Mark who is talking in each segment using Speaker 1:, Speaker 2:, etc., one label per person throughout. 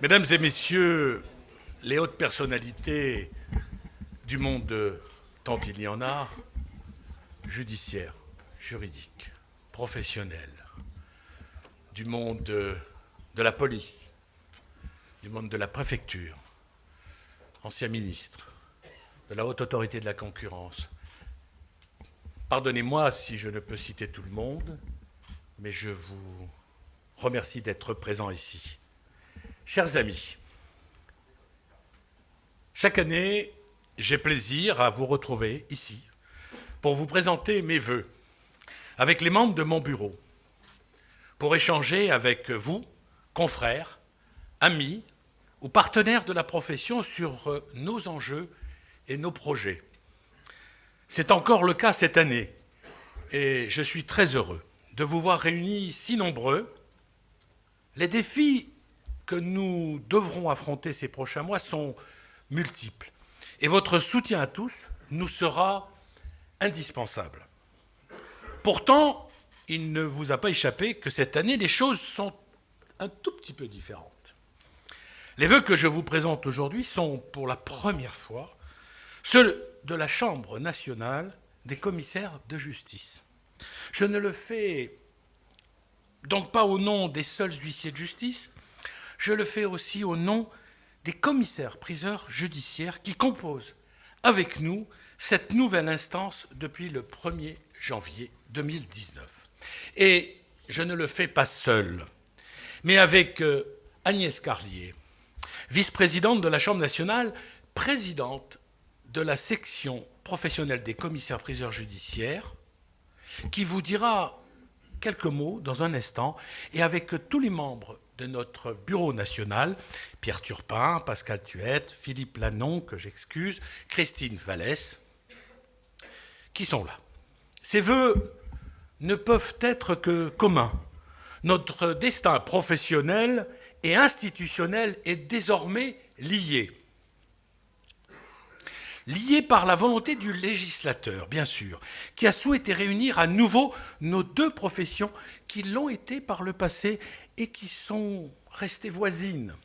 Speaker 1: Mesdames et messieurs, les hautes personnalités du monde, tant il y en a, judiciaire, juridique, professionnel, du monde de la police, du monde de la préfecture, ancien ministre, de la haute autorité de la concurrence. Pardonnez-moi si je ne peux citer tout le monde, mais je vous remercie d'être présents ici. Chers amis, chaque année, j'ai plaisir à vous retrouver ici pour vous présenter mes vœux avec les membres de mon bureau, pour échanger avec vous, confrères, amis ou partenaires de la profession sur nos enjeux et nos projets. C'est encore le cas cette année et je suis très heureux de vous voir réunis si nombreux. Les défis que nous devrons affronter ces prochains mois sont multiples et votre soutien à tous nous sera indispensable. Pourtant, il ne vous a pas échappé que cette année, les choses sont un tout petit peu différentes. Les vœux que je vous présente aujourd'hui sont pour la première fois ceux de la Chambre nationale des commissaires de justice. Je ne le fais donc pas au nom des seuls huissiers de justice, je le fais aussi au nom des commissaires-priseurs judiciaires qui composent avec nous cette nouvelle instance depuis le 1er janvier 2019. Et je ne le fais pas seul, mais avec Agnès Carlier, vice-présidente de la Chambre nationale, présidente de la section professionnelle des commissaires-priseurs judiciaires, qui vous dira quelques mots dans un instant, et avec tous les membres de notre bureau national, Pierre Turpin, Pascal Thuette, Philippe Lannon, que j'excuse, Christine Vallès, qui sont là. Ces vœux ne peuvent être que communs. Notre destin professionnel et institutionnel est désormais lié. Lié par la volonté du législateur, bien sûr, qui a souhaité réunir à nouveau nos deux professions qui l'ont été par le passé et qui sont restées voisines.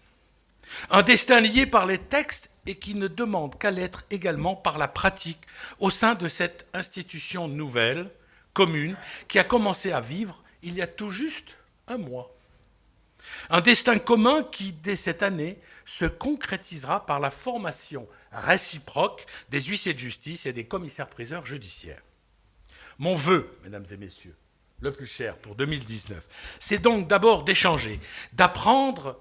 Speaker 1: Un destin lié par les textes et qui ne demande qu'à l'être également par la pratique au sein de cette institution nouvelle, commune, qui a commencé à vivre il y a tout juste un mois. Un destin commun qui, dès cette année, se concrétisera par la formation réciproque des huissiers de justice et des commissaires-priseurs judiciaires. Mon vœu, mesdames et messieurs, le plus cher pour 2019, c'est donc d'abord d'échanger, d'apprendre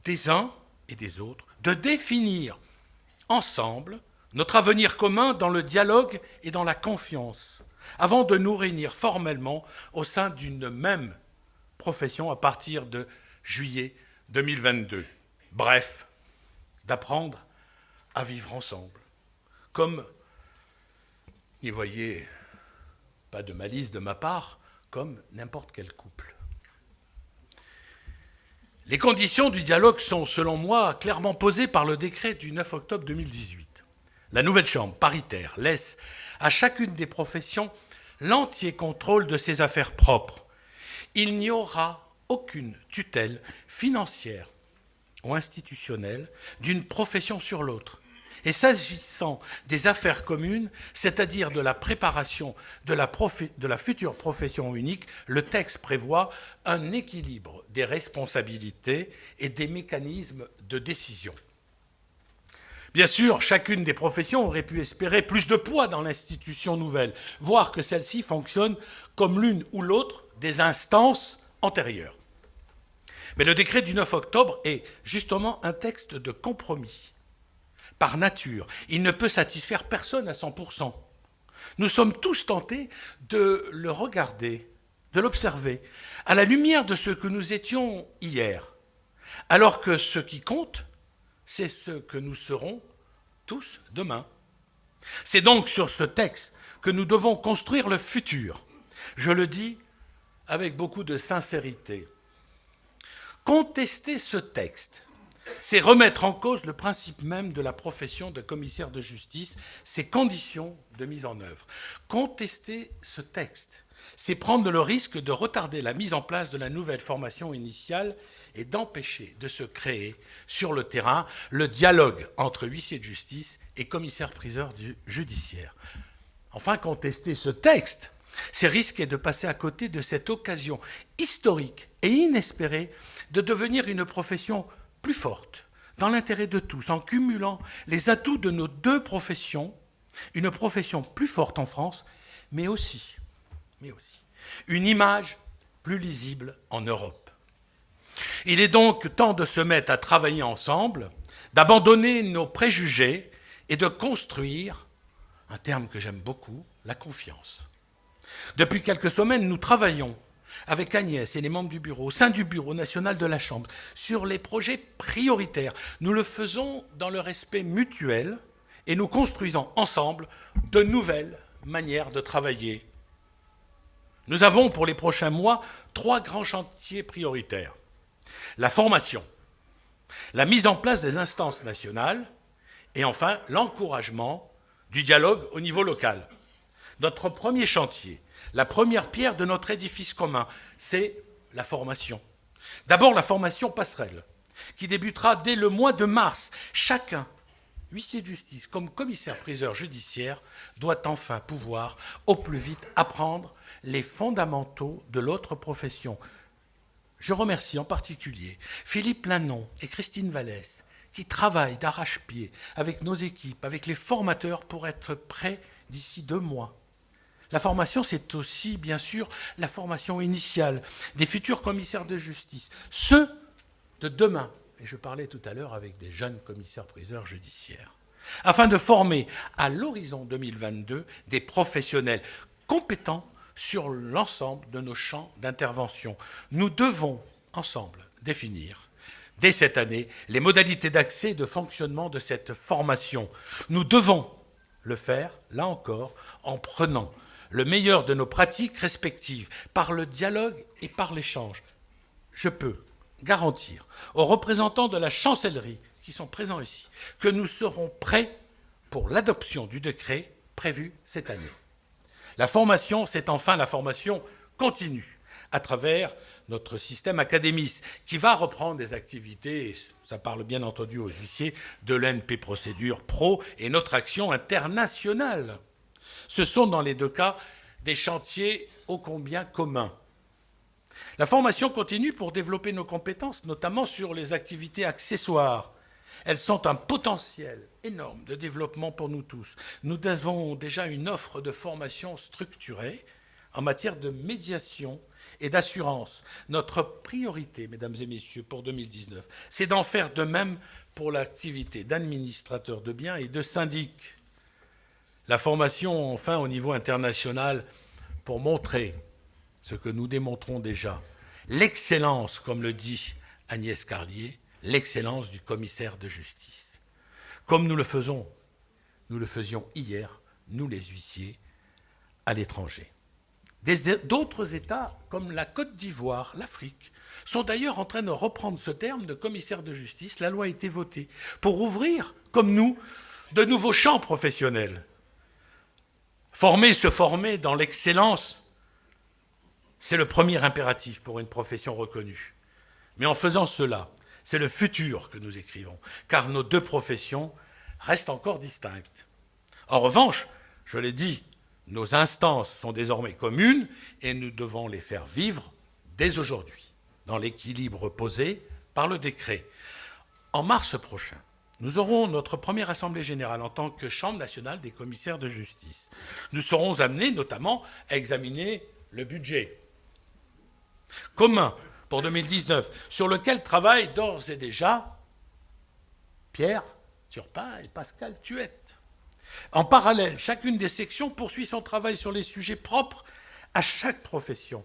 Speaker 1: des uns et des autres, de définir ensemble notre avenir commun dans le dialogue et dans la confiance, avant de nous réunir formellement au sein d'une même profession à partir de juillet 2022. Bref, d'apprendre à vivre ensemble. Comme, n'y voyez pas de malice de ma part, comme n'importe quel couple. Les conditions du dialogue sont, selon moi, clairement posées par le décret du 9 octobre 2018. La nouvelle Chambre paritaire laisse à chacune des professions l'entier contrôle de ses affaires propres. Il n'y aura aucune tutelle financière ou institutionnelle d'une profession sur l'autre. Et s'agissant des affaires communes, c'est-à-dire de la préparation de la future profession unique, le texte prévoit un équilibre des responsabilités et des mécanismes de décision. Bien sûr, chacune des professions aurait pu espérer plus de poids dans l'institution nouvelle, voire que celle-ci fonctionne comme l'une ou l'autre des instances antérieures. Mais le décret du 9 octobre est justement un texte de compromis. Par nature, il ne peut satisfaire personne à 100%. Nous sommes tous tentés de le regarder, de l'observer, à la lumière de ce que nous étions hier, alors que ce qui compte, c'est ce que nous serons tous demain. C'est donc sur ce texte que nous devons construire le futur. Je le dis avec beaucoup de sincérité. Contester ce texte, c'est remettre en cause le principe même de la profession de commissaire de justice, ses conditions de mise en œuvre. Contester ce texte, c'est prendre le risque de retarder la mise en place de la nouvelle formation initiale et d'empêcher de se créer sur le terrain le dialogue entre huissiers de justice et commissaires-priseurs judiciaires. Enfin, contester ce texte, c'est risquer de passer à côté de cette occasion historique et inespérée de devenir une profession plus forte, dans l'intérêt de tous, en cumulant les atouts de nos deux professions, une profession plus forte en France, mais aussi une image plus lisible en Europe. Il est donc temps de se mettre à travailler ensemble, d'abandonner nos préjugés et de construire, un terme que j'aime beaucoup, la confiance. Depuis quelques semaines, nous travaillons avec Agnès et les membres du bureau, au sein du bureau national de la Chambre, sur les projets prioritaires. Nous le faisons dans le respect mutuel et nous construisons ensemble de nouvelles manières de travailler. Nous avons pour les prochains mois 3 grands chantiers prioritaires. La formation, la mise en place des instances nationales et enfin l'encouragement du dialogue au niveau local. Notre premier chantier, la première pierre de notre édifice commun, c'est la formation. D'abord la formation passerelle, qui débutera dès le mois de mars. Chacun, huissier de justice comme commissaire-priseur judiciaire, doit enfin pouvoir au plus vite apprendre les fondamentaux de l'autre profession. Je remercie en particulier Philippe Lannon et Christine Vallès qui travaillent d'arrache-pied avec nos équipes, avec les formateurs pour être prêts d'ici 2 mois. La formation, c'est aussi, bien sûr, la formation initiale des futurs commissaires de justice, ceux de demain. Et je parlais tout à l'heure avec des jeunes commissaires-priseurs judiciaires, afin de former à l'horizon 2022 des professionnels compétents sur l'ensemble de nos champs d'intervention. Nous devons, ensemble, définir, dès cette année, les modalités d'accès et de fonctionnement de cette formation. Nous devons le faire, là encore, en prenant le meilleur de nos pratiques respectives, par le dialogue et par l'échange. Je peux garantir aux représentants de la chancellerie qui sont présents ici que nous serons prêts pour l'adoption du décret prévu cette année. La formation, c'est enfin la formation continue à travers notre système académique qui va reprendre des activités, et ça parle bien entendu aux huissiers, de l'NP Procédure Pro et notre action internationale. Ce sont dans les 2 cas des chantiers ô combien communs. La formation continue pour développer nos compétences, notamment sur les activités accessoires. Elles sont un potentiel énorme de développement pour nous tous. Nous avons déjà une offre de formation structurée en matière de médiation et d'assurance. Notre priorité, mesdames et messieurs, pour 2019, c'est d'en faire de même pour l'activité d'administrateur de biens et de syndic. La formation, enfin, au niveau international, pour montrer ce que nous démontrons déjà, l'excellence, comme le dit Agnès Carlier, l'excellence du commissaire de justice. Comme nous le faisions hier, nous les huissiers, à l'étranger. D'autres États, comme la Côte d'Ivoire, l'Afrique, sont d'ailleurs en train de reprendre ce terme de commissaire de justice. La loi a été votée pour ouvrir, comme nous, de nouveaux champs professionnels. Se former dans l'excellence, c'est le premier impératif pour une profession reconnue. Mais en faisant cela, c'est le futur que nous écrivons, car nos 2 professions restent encore distinctes. En revanche, je l'ai dit, nos instances sont désormais communes et nous devons les faire vivre dès aujourd'hui, dans l'équilibre posé par le décret. En mars prochain, nous aurons notre première assemblée générale en tant que Chambre nationale des commissaires de justice. Nous serons amenés notamment à examiner le budget commun pour 2019, sur lequel travaillent d'ores et déjà Pierre Turpin et Pascal Thuette. En parallèle, chacune des sections poursuit son travail sur les sujets propres à chaque profession.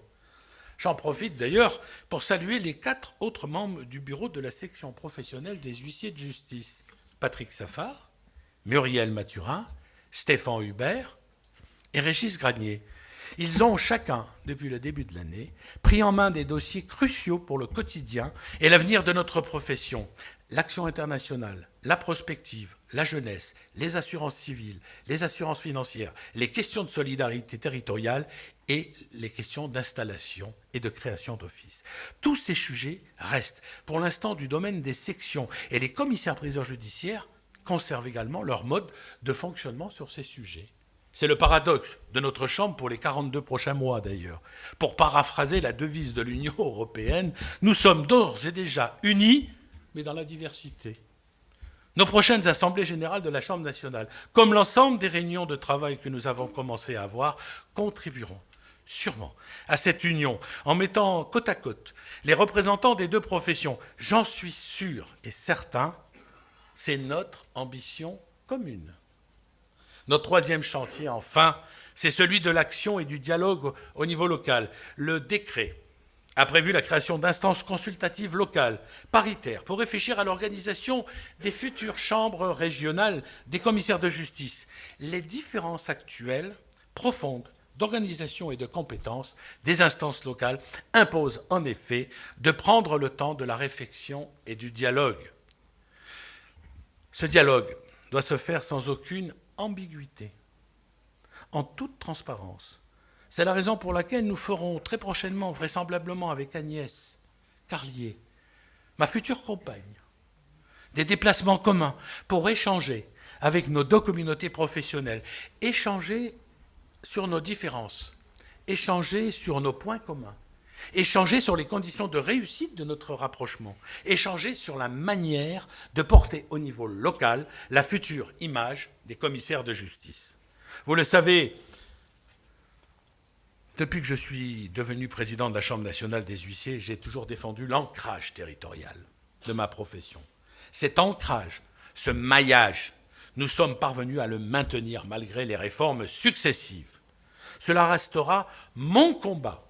Speaker 1: J'en profite d'ailleurs pour saluer les 4 autres membres du bureau de la section professionnelle des huissiers de justice. Patrick Safar, Muriel Mathurin, Stéphane Hubert et Régis Granier. Ils ont chacun, depuis le début de l'année, pris en main des dossiers cruciaux pour le quotidien et l'avenir de notre profession. L'action internationale, la prospective, la jeunesse, les assurances civiles, les assurances financières, les questions de solidarité territoriale et les questions d'installation et de création d'offices. Tous ces sujets restent pour l'instant du domaine des sections et les commissaires-priseurs judiciaires conservent également leur mode de fonctionnement sur ces sujets. C'est le paradoxe de notre Chambre pour les 42 prochains mois d'ailleurs. Pour paraphraser la devise de l'Union européenne, nous sommes d'ores et déjà unis, mais dans la diversité. Nos prochaines assemblées générales de la Chambre nationale, comme l'ensemble des réunions de travail que nous avons commencé à avoir, contribueront sûrement à cette union en mettant côte à côte les représentants des deux professions. J'en suis sûr et certain, c'est notre ambition commune. Notre troisième chantier, enfin, c'est celui de l'action et du dialogue au niveau local. Le décret a prévu la création d'instances consultatives locales, paritaires, pour réfléchir à l'organisation des futures chambres régionales des commissaires de justice. Les différences actuelles, profondes, d'organisation et de compétences des instances locales imposent en effet de prendre le temps de la réflexion et du dialogue. Ce dialogue doit se faire sans aucune ambiguïté, en toute transparence. C'est la raison pour laquelle nous ferons très prochainement, vraisemblablement avec Agnès Carlier, ma future compagne, des déplacements communs pour échanger avec nos deux communautés professionnelles, échanger sur nos différences, échanger sur nos points communs, échanger sur les conditions de réussite de notre rapprochement, échanger sur la manière de porter au niveau local la future image des commissaires de justice. Vous le savez, depuis que je suis devenu président de la Chambre nationale des huissiers, j'ai toujours défendu l'ancrage territorial de ma profession. Cet ancrage, ce maillage, nous sommes parvenus à le maintenir malgré les réformes successives. Cela restera mon combat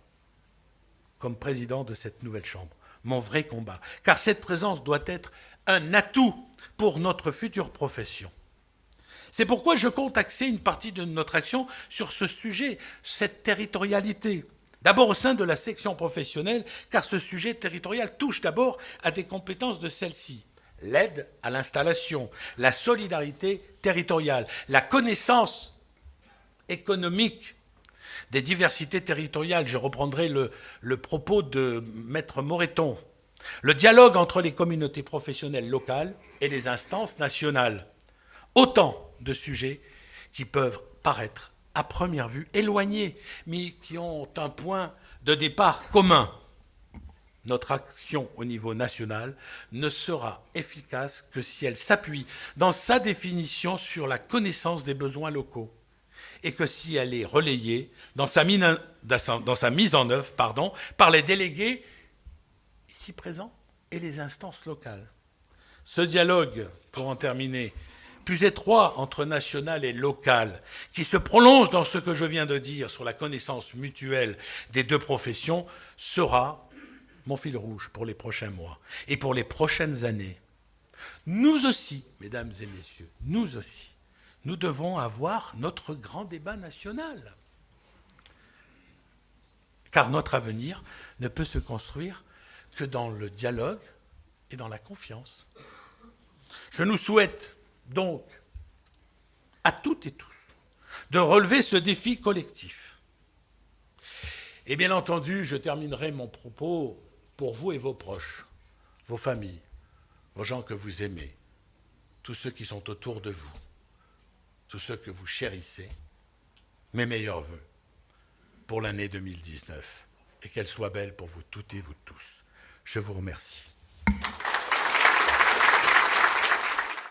Speaker 1: comme président de cette nouvelle Chambre, mon vrai combat, car cette présence doit être un atout pour notre future profession. C'est pourquoi je compte axer une partie de notre action sur ce sujet, cette territorialité. D'abord au sein de la section professionnelle, car ce sujet territorial touche d'abord à des compétences de celle-ci. L'aide à l'installation, la solidarité territoriale, la connaissance économique des diversités territoriales. Je reprendrai le propos de Maître Moreton. Le dialogue entre les communautés professionnelles locales et les instances nationales. Autant de sujets qui peuvent paraître à première vue éloignés, mais qui ont un point de départ commun. Notre action au niveau national ne sera efficace que si elle s'appuie dans sa définition sur la connaissance des besoins locaux et que si elle est relayée dans sa mise en œuvre par les délégués ici présents et les instances locales. Ce dialogue, pour en terminer, plus étroit entre national et local, qui se prolonge dans ce que je viens de dire sur la connaissance mutuelle des deux professions, sera mon fil rouge pour les prochains mois et pour les prochaines années. Nous aussi, mesdames et messieurs, nous aussi, nous devons avoir notre grand débat national. Car notre avenir ne peut se construire que dans le dialogue et dans la confiance. Je nous souhaite donc, à toutes et tous, de relever ce défi collectif. Et bien entendu, je terminerai mon propos pour vous et vos proches, vos familles, vos gens que vous aimez, tous ceux qui sont autour de vous, tous ceux que vous chérissez, mes meilleurs vœux pour l'année 2019 et qu'elle soit belle pour vous toutes et vous tous. Je vous remercie.